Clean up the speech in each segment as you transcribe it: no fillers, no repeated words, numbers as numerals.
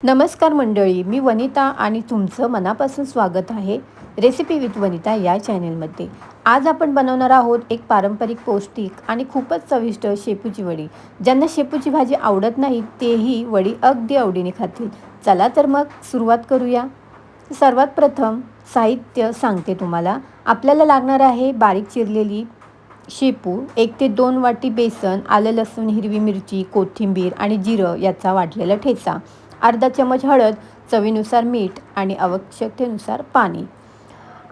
नमस्कार मंडळी, मी वनिता आणि तुमचं मनापासून स्वागत आहे रेसिपी विथ वनिता या चॅनेलमध्ये. आज आपण बनवणार आहोत एक पारंपरिक पौष्टिक आणि खूपच चविष्ट शेपूची वडी. ज्यांना शेपूची भाजी आवडत नाही तेही वडी अगदी आवडीने खातील. चला तर मग सुरुवात करूया. सर्वात प्रथम साहित्य सांगते तुम्हाला. आपल्याला लागणार आहे बारीक चिरलेली शेपू, 1 ते 2 वाटी बेसन, आलं लसूण हिरवी मिरची, कोथिंबीर आणि जिरं याचा वाटलेला ठेचा, अर्धा चमच हळद, चवीनुसार मीठ आणि आवश्यकतेनुसार पाणी.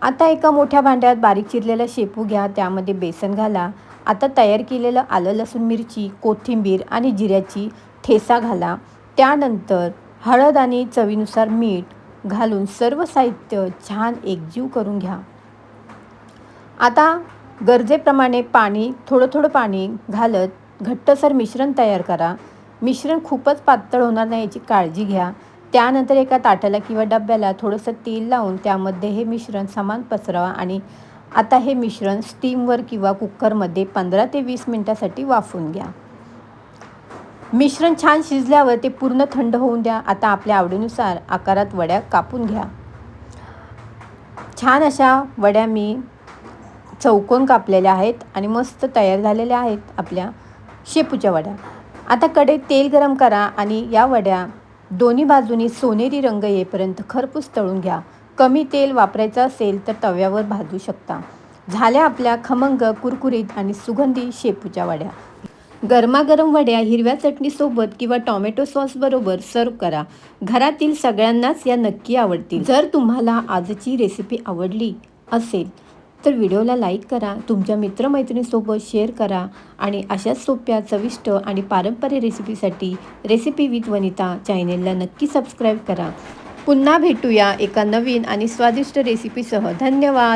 आता एका मोठ्या भांड्यात बारीक चिरलेला शेपू घ्या, त्यामध्ये बेसन घाला. आता तयार केलेलं आलं लसूण मिरची, कोथिंबीर आणि जिऱ्याची ठेचा घाला. त्यानंतर हळद आणि चवीनुसार मीठ घालून सर्व साहित्य छान एकजीव करून घ्या. आता गरजेप्रमाणे पाणी, थोडं थोडं पाणी घालत घट्टसर मिश्रण तयार करा. मिश्रण खूपच पातळ होणार नाही याची काळजी घ्या. त्यानंतर एका ताटाला किंवा डब्याला थोडंसं तेल लावून त्यामध्ये हे मिश्रण समान पसरवा आणि आता हे मिश्रण स्टीमवर किंवा कुकरमध्ये 15 ते 20 मिनिटासाठी वाफवून घ्या. मिश्रण छान शिजल्यावर ते पूर्ण थंड होऊन द्या. आता आपल्या आवडीनुसार आकारात वड्या कापून घ्या. छान अशा वड्या मी चौकोन कापलेल्या आहेत आणि मस्त तयार झालेल्या आहेत आपल्या शेपूच्या वड्या. आता कढईत तेल गरम करा आणि या वड्या दोन्ही बाजूनी सोनेरी रंग येईपर्यंत खरपूस तळून घ्या. कमी तेल वापरायचं असेल तर तव्यावर भाजू शकता. झाल्या आपल्या खमंग, कुरकुरीत आणि सुगंधी शेपूच्या वड्या. गरमागरम वड्या हिरव्या चटणीसोबत किंवा टोमॅटो सॉसबरोबर सर्व करा. घरातील सगळ्यांनाच या नक्की आवडतील. जर तुम्हाला आजची रेसिपी आवडली असेल तर व्हिडिओला लाईक करा, तुमच्या मित्रमैत्रिणींसोबत शेअर करा आणि अशाच सोप्या, चविष्ट आणि पारंपरिक रेसिपीसाठी रेसिपी विथ वनिता चॅनेलला नक्की सबस्क्राईब करा. पुन्हा भेटूया एका नवीन आणि स्वादिष्ट रेसिपीसह. धन्यवाद.